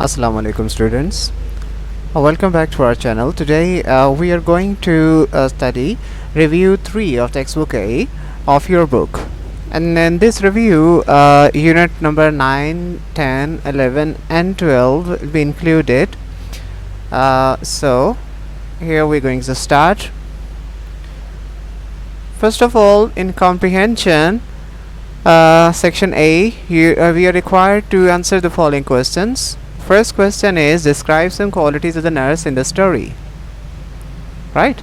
Assalamu alaikum students. Welcome back to our channel. Today we are going to study review 3 of textbook A of your book. And in this review, unit number 9, 10, 11 and 12 will be included. So here we're going to start. First of all, in comprehension, section A, we are required to answer the following questions. First question is, describe some qualities of the nurse in the story. Right?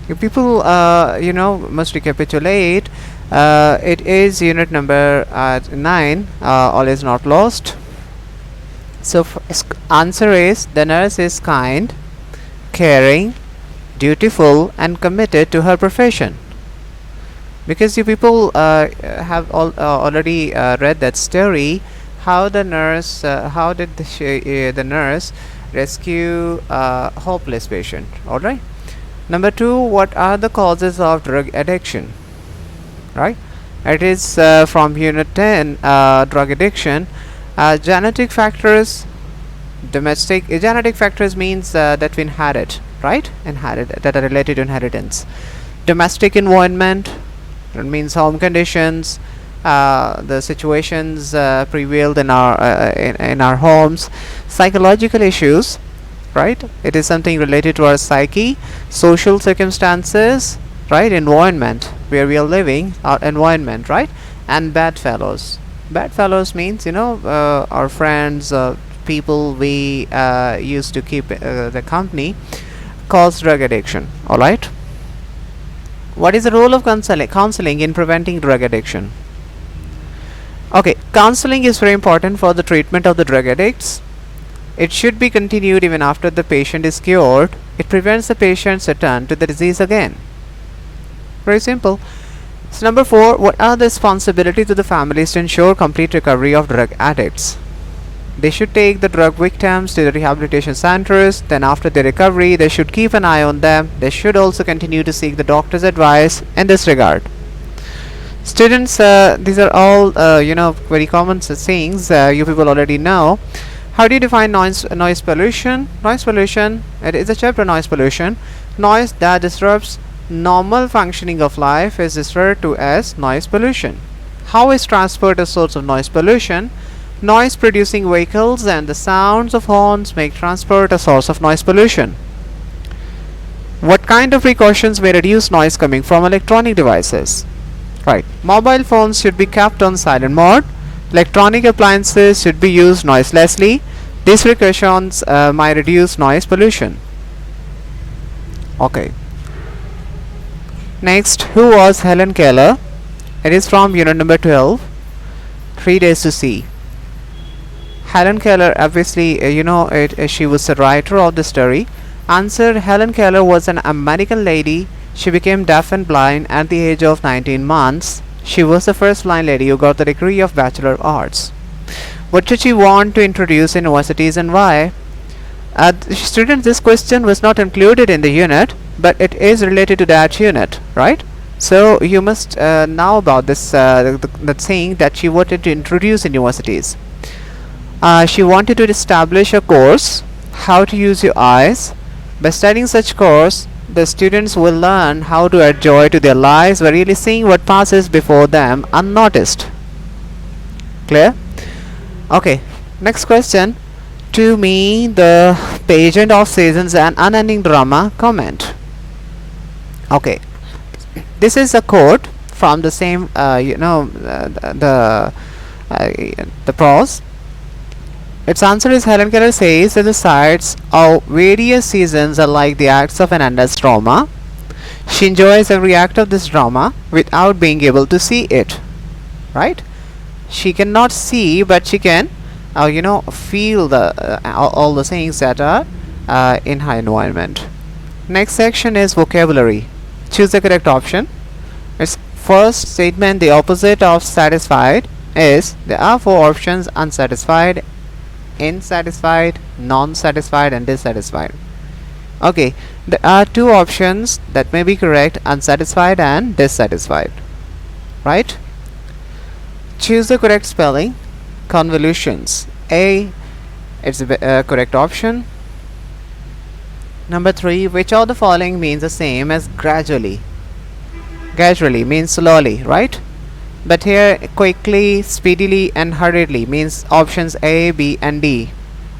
You people must recapitulate. It is unit number 9, all is not lost. So answer is, the nurse is kind, caring, dutiful and committed to her profession. Because you people have already read that story, how the nurse, how did the nurse rescue a hopeless patient. Alright. Number 2, what are the causes of drug addiction? Right. It is from unit 10, drug addiction. Genetic factors. Genetic factors means that we inherit, right? That are related to inheritance. Domestic environment. It means home conditions, the situations prevailed in our homes. Psychological issues, right? It is something related to our psyche. Social circumstances, right? Environment where we are living, our environment, right? And bad fellows. Bad fellows means our friends, people we used to keep the company, cause drug addiction. All right. What is the role of counseling in preventing drug addiction? Okay, counseling is very important for the treatment of the drug addicts. It should be continued even after the patient is cured. It prevents the patient's return to the disease again. Very simple. So number 4, what are the responsibilities of the families to ensure complete recovery of drug addicts? They should take the drug victims to the rehabilitation centers. Then after their recovery, they should keep an eye on them. They should also continue to seek the doctor's advice in this regard. Students, these are all very common sayings you people already know. How do you define noise pollution? Noise pollution, it is a chapter, noise pollution. Noise that disrupts normal functioning of life is referred to as noise pollution. How is transport a source of noise pollution? Noise producing vehicles and the sounds of horns make transport a source of noise pollution. What kind of precautions may reduce noise coming from electronic devices? Right. Mobile phones should be kept on silent mode. Electronic appliances should be used noiselessly. These precautions might reduce noise pollution. Okay. Next, who was Helen Keller? It is from unit number 12, 3 Days to See. Helen Keller, obviously, she was the writer of the story. Answer, Helen Keller was an American lady. She became deaf and blind at the age of 19 months. She was the first blind lady who got the degree of Bachelor of Arts. What did she want to introduce in universities and why? Students, this question was not included in the unit, but it is related to that unit, right? So you must know about this, the saying that she wanted to introduce in universities. She wanted to establish a course, how to use your eyes. By studying such course, the students will learn how to add joy to their lives by really seeing what passes before them unnoticed. Clear? Okay, next question. To me, the pageant of seasons and unending drama. Comment. Okay, this is a quote from the same the prose. Its answer is, Helen Keller says that the sights of various seasons are like the acts of an endless drama. She enjoys every act of this drama without being able to see it. Right? She cannot see, but she can, feel all the things that are in her environment. Next section is vocabulary. Choose the correct option. Its first statement, the opposite of satisfied, is there are 4 options: unsatisfied, insatisfied, non-satisfied and dissatisfied. Okay, there are 2 options that may be correct: unsatisfied and dissatisfied. Right? Choose the correct spelling. Convolutions. A It's the correct option. Number 3, which of the following means the same as gradually? Gradually means slowly, right? But here quickly, speedily and hurriedly means options A, B and D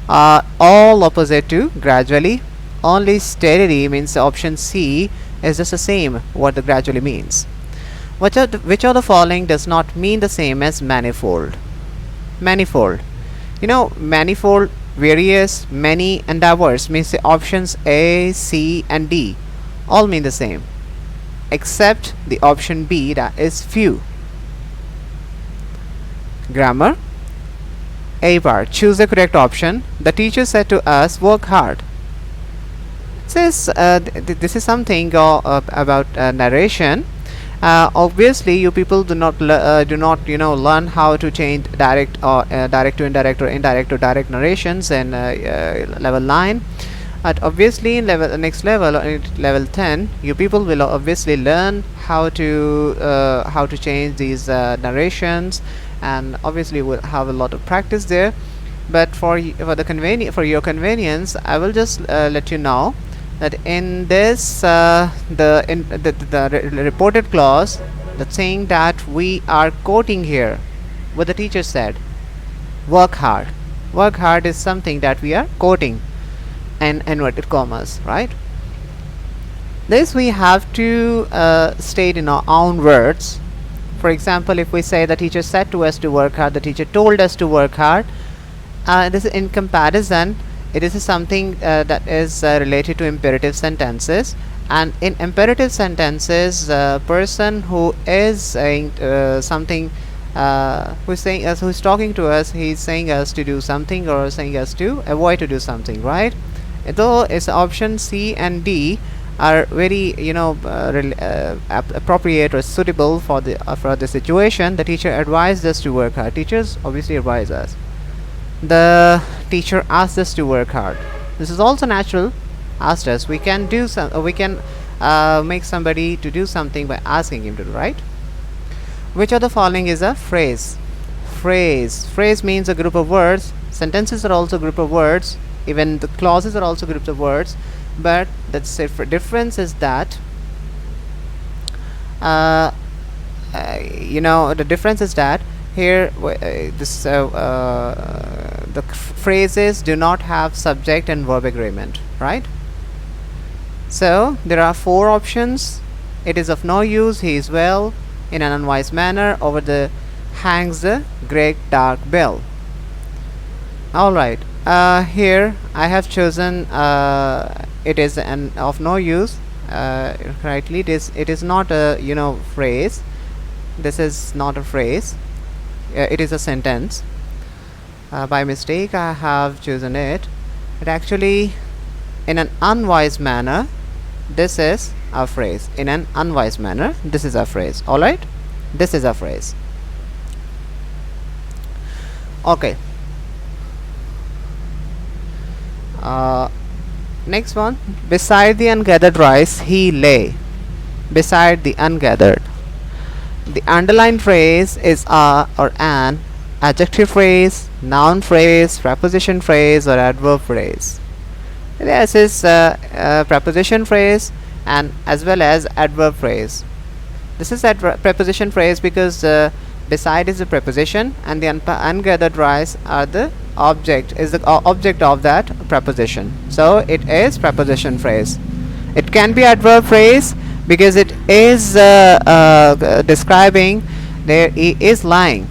are all opposite to gradually. Only steadily means option C is just the same what the gradually means. Which of the following does not mean the same as manifold? Manifold. Manifold, various, many and diverse means the options A, C and D all mean the same, except the option B, that is few. Grammar. A bar, choose the correct option. The teacher said to us, work hard. This is something about narration. Obviously you people do not learn how to change direct to indirect or indirect to direct narrations in level 9. Obviously in next level, level 10, you people will obviously learn how to change these narrations, and obviously will have a lot of practice there. But for your convenience, I will just let you know that in this the reported clause, the thing that we are quoting here, what the teacher said, work hard. Work hard is something that we are quoting in inverted commas, right? This we have to state in our own words. For example, if we say the teacher said to us to work hard, the teacher told us to work hard, this is in comparison. It is something that is related to imperative sentences, and in imperative sentences, person who is saying something, who's talking to us, he's saying us to do something or saying us to avoid to do something, right? Though it's option C and D are very appropriate or suitable for the situation. The teacher advised us to work hard. Teachers obviously advise us. The teacher asked us to work hard. This is also natural. Asked us. We can do some. We can make somebody to do something by asking him to do, right? Which of the following is a phrase? Phrase means a group of words. Sentences are also a group of words. Even the clauses are also groups of words. But the difference is that the difference is that here the phrases do not have subject and verb agreement, right? So there are 4 options. It is of no use, he is well, in an unwise manner, over the hangs the great dark bell. Alright, here I have chosen it is of no use. Rightly, it is not a phrase. This is not a phrase. It is a sentence. By mistake I have chosen it. But actually, in an unwise manner, this is a phrase. In an unwise manner, this is a phrase. Alright, this is a phrase. Okay. Next one. Beside the ungathered rice he lay. Beside the ungathered. The underlined phrase is a or an adjective phrase, noun phrase, preposition phrase or adverb phrase. This is preposition phrase and as well as adverb phrase. This is preposition phrase because beside is the preposition and the ungathered rice are the object of that preposition. So it is preposition phrase. It can be adverb phrase because it is describing there he is lying.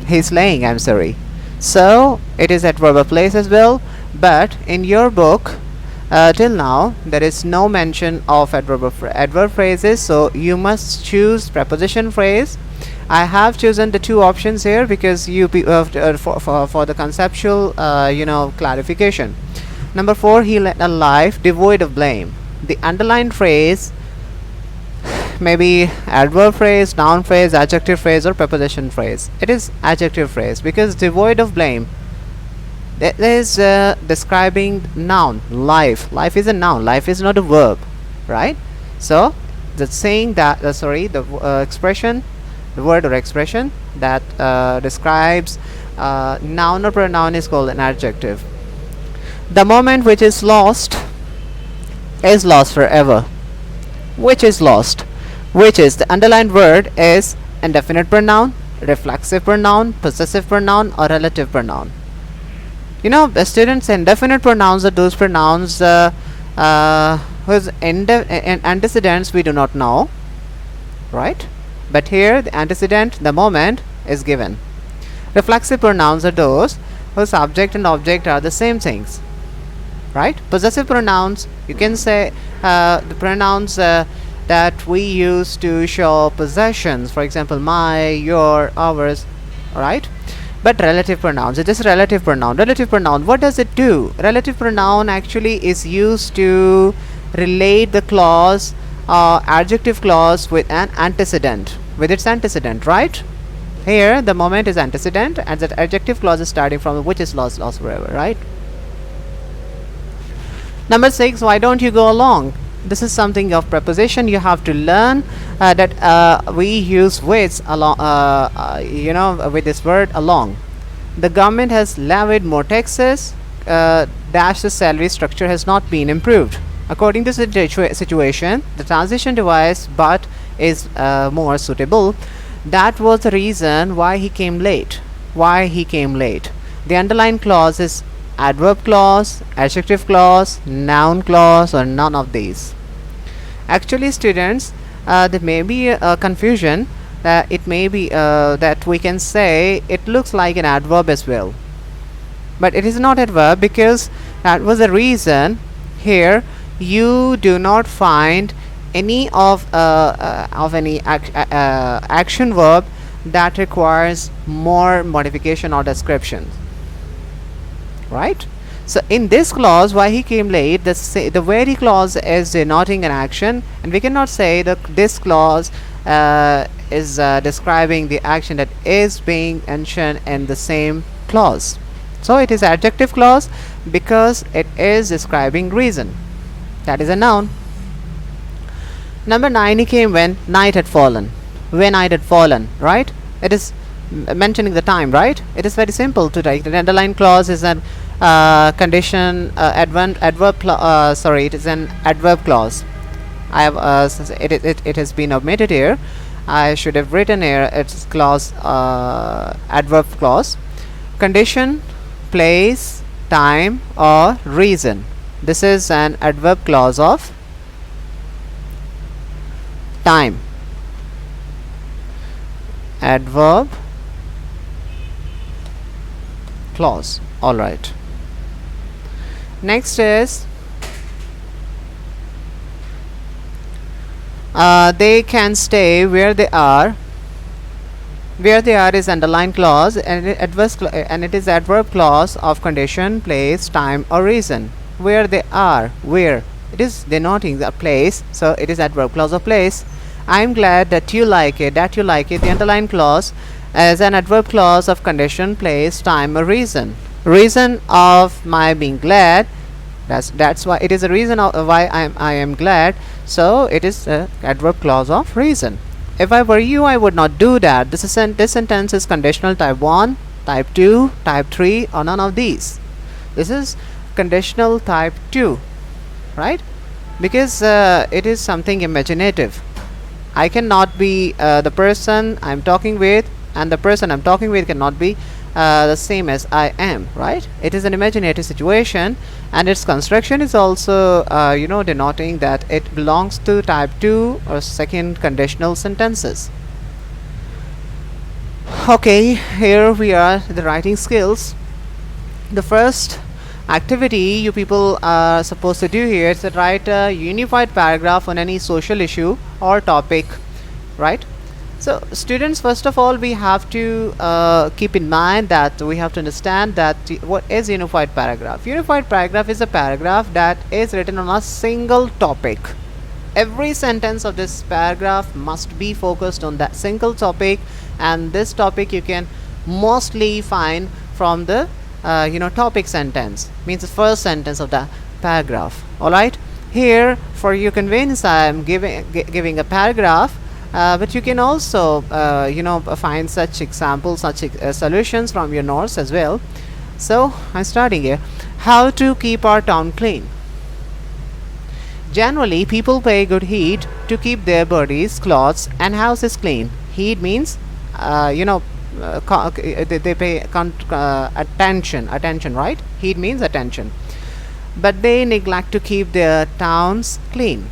He's laying, I'm sorry. So it is adverb of place as well. But in your book till now there is no mention of adverb phrases, so you must choose preposition phrase. I have chosen the 2 options here because you for the conceptual clarification. Number 4, he led a life devoid of blame. The underlined phrase may be adverb phrase, noun phrase, adjective phrase or preposition phrase. It is adjective phrase because devoid of blame. That is describing noun, life. Life is a noun. Life is not a verb, right? So the saying that expression, the word or expression that describes noun or pronoun is called an adjective. The moment which is lost forever. Which is lost? Which is the underlined word is indefinite pronoun, reflexive pronoun, possessive pronoun, or relative pronoun. You know, the students, indefinite pronouns are those pronouns whose antecedents we do not know, right? But here the antecedent, the moment, is given. Reflexive pronouns are those whose subject and object are the same things, right? Possessive pronouns, you can say the pronouns that we use to show possessions, for example, my, your, ours, right? But relative pronouns, it is relative pronoun. Relative pronoun, what does it do? Relative pronoun actually is used to relate the clause, adjective clause with an antecedent, with its antecedent, right? Here the moment is antecedent and that adjective clause is starting from which is lost forever, right? Number 6, why don't you go along? This is something of preposition. You have to learn that we use with along, with this word along. The government has levied more taxes. Dash the salary structure has not been improved. According to the situation, the transition device but is more suitable. That was the reason why he came late. Why he came late. The underlined clause is adverb clause, adjective clause, noun clause, or none of these. Actually, students, there may be a confusion. It may be that we can say it looks like an adverb as well, but it is not adverb, because that was the reason. Here you do not find any of any action verb that requires more modification or description, right? So in this clause, why he came late, the very clause is denoting an action, and we cannot say that this clause is describing the action that is being mentioned in the same clause. So it is adjective clause because it is describing reason. That is a noun. Number 9, he came when night had fallen. When night had fallen, right? It is mentioning the time, right? It is very simple to write. The underlined clause is an condition it is an adverb clause. I have it has been omitted here. I should have written here its clause, adverb clause. Condition, place, time, or reason. This is an adverb clause of time. Adverb clause. All right. Next is they can stay where they are. Where they are is underlined clause, and it is adverb clause of condition, place, time, or reason. Where they are, where, it is denoting the place, so it is adverb clause of place. I am glad that you like it, the underlined clause as an adverb clause of condition, place, time, or reason. Reason of my being glad, that's why it is a reason of why I am glad, so it is a adverb clause of reason. If I were you, I would not do that. This sentence is conditional type 1, type 2, type 3, or none of these. This is conditional type 2, right? Because it is something imaginative. I cannot be the person I'm talking with, and the person I'm talking with cannot be the same as I am, right? It is an imaginative situation, and its construction is also denoting that it belongs to type 2 or second conditional sentences. Okay, here we are, the writing skills. The first activity you people are supposed to do here is to write a unified paragraph on any social issue or topic, right? So students, first of all, we have to keep in mind that we have to understand that what is unified paragraph. Unified paragraph is a paragraph that is written on a single topic. Every sentence of this paragraph must be focused on that single topic, and this topic you can mostly find from the topic sentence, means the first sentence of the paragraph. All right, here for your convenience I am giving a paragraph, but you can also find such examples, such solutions from your notes as well. So I'm starting here. How to keep our town clean. Generally, people pay good heed to keep their bodies, clothes, and houses clean. Heed means, they pay attention, right? Heed means attention. But they neglect to keep their towns clean.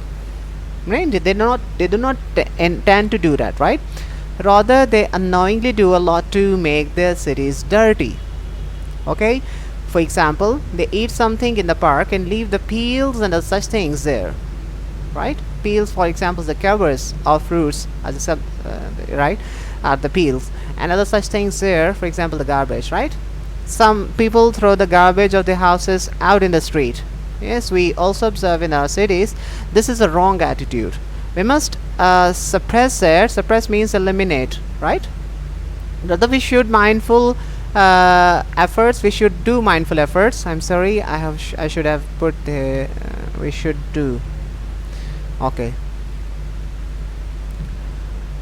Right? They do not intend to do that, right? Rather, they unknowingly do a lot to make their cities dirty. Okay? For example, they eat something in the park and leave the peels and such things there, right? Peels, for example, the covers of fruits, as a right, are the peels, and other such things there. For example, the garbage, right? Some people throw the garbage of their houses out in the street. Yes, we also observe in our cities. This is a wrong attitude. We must suppress it. Suppress means eliminate, right? Rather, we should mindful efforts. We should do mindful efforts. I'm sorry, I should have put the we should do. Okay,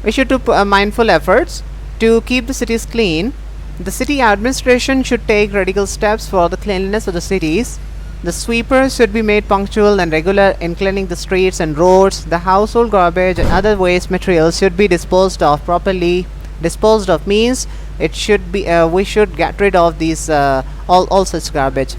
we should do mindful efforts to keep the cities clean. The city administration should take radical steps for the cleanliness of the cities. The sweepers should be made punctual and regular in cleaning the streets and roads. The household garbage and other waste materials should be disposed of properly. Disposed of means it should be we should get rid of these all such garbage.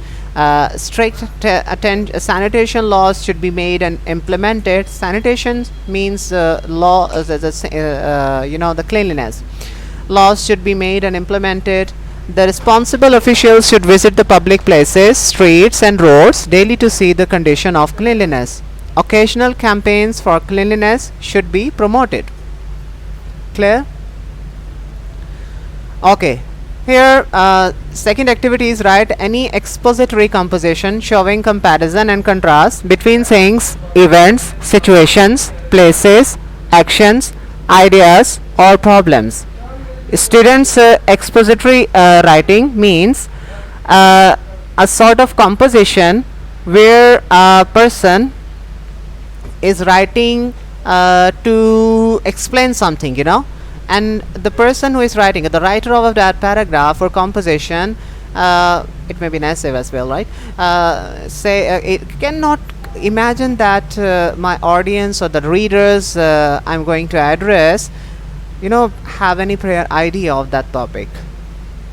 Strict sanitation laws should be made and implemented. Sanitation means law, the cleanliness. Laws should be made and implemented. The responsible officials should visit the public places, streets and roads daily to see the condition of cleanliness. Occasional campaigns for cleanliness should be promoted. Clear? Okay. Here, second activity is write any expository composition showing comparison and contrast between things, events, situations, places, actions, ideas or problems. Students' expository writing means a sort of composition where a person is writing to explain something, and the person who is writing, the writer of that paragraph or composition, it may be an essay as well, right? It cannot imagine that my audience or the readers I'm going to address have any prior idea of that topic,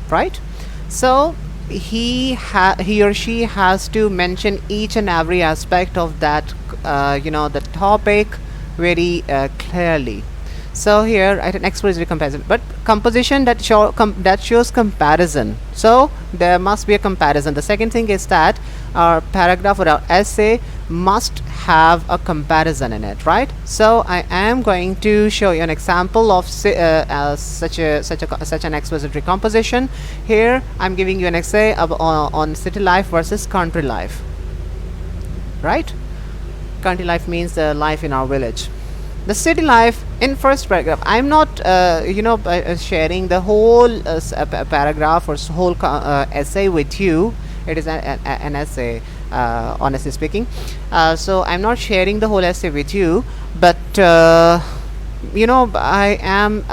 right? So he or she has to mention each and every aspect of that the topic very clearly. So here write an expository comparison, but composition that shows comparison. So there must be a comparison. The second thing is that our paragraph or our essay must have a comparison in it, right? So I am going to show you an example of such an expository composition. Here I'm giving you an essay on city life versus country life, right? Country life means the life in our village. The city life in first paragraph. I'm not sharing the whole paragraph or whole essay with you. It is an essay, honestly speaking. So I'm not sharing the whole essay with you, but I am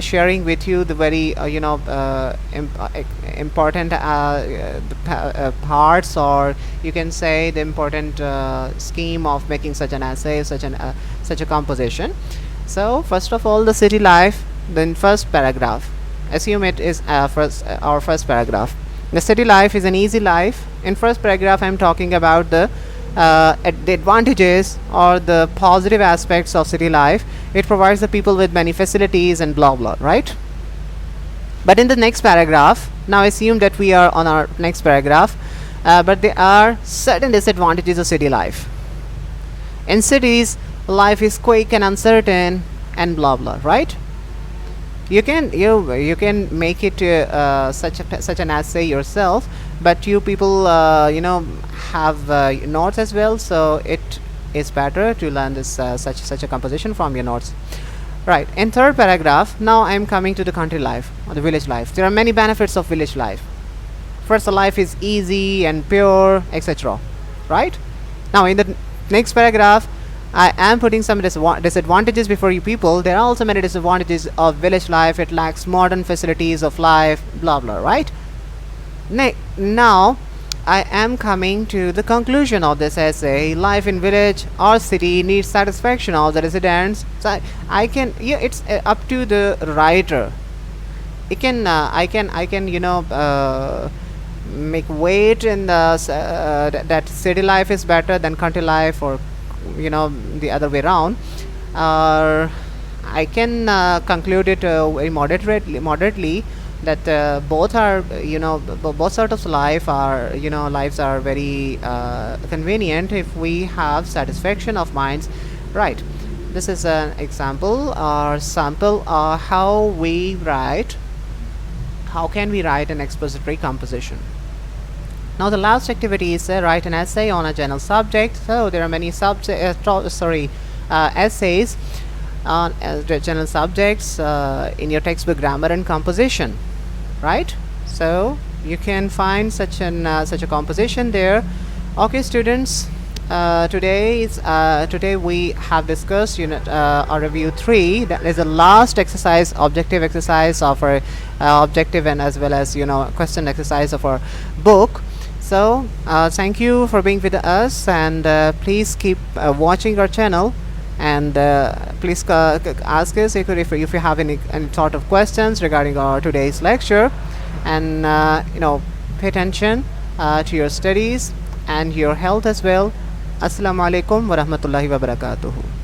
sharing with you the very important parts, or you can say the important scheme of making such an essay, such a composition. So first of all, the city life, then first paragraph. Assume it is our first paragraph. The city life is an easy life. In first paragraph, I am talking about the advantages or the positive aspects of city life. It provides the people with many facilities and blah blah, right? But in the next paragraph, now assume that we are on our next paragraph, but there are certain disadvantages of city life. In cities, life is quick and uncertain and blah blah, right? You can make it such an essay yourself, but you people have notes as well, so it is better to learn this such a composition from your notes, right? In third paragraph, now I am coming to the country life or the village life. There are many benefits of village life. First, the life is easy and pure, etc., right? Now in the next paragraph, I am putting some disadvantages before you people. There are also many disadvantages of village life. It lacks modern facilities of life, blah blah, right? Now I am coming to the conclusion of this essay. Life in village or city needs satisfaction of the residents. So I can, yeah, it's up to the writer. It can I can make weight in the that city life is better than country life, or the other way around. uh, I can conclude it very moderately that both are both sorts of life are lives are very convenient if we have satisfaction of minds, right? This is an example or sample how can we write an expository composition. Now the last activity is write an essay on a general subject. So there are many essays on general subjects in your textbook Grammar and Composition, right? So you can find such a composition there. Okay, students. Today we have discussed unit or review 3. That is the last exercise, objective exercise of our objective and as well as question exercise of our book. So thank you for being with us, and please keep watching our channel, and please ask us if you have any sort of questions regarding our today's lecture, and pay attention to your studies and your health as well. Assalamu alaikum wa rahmatullahi wa barakatuhu.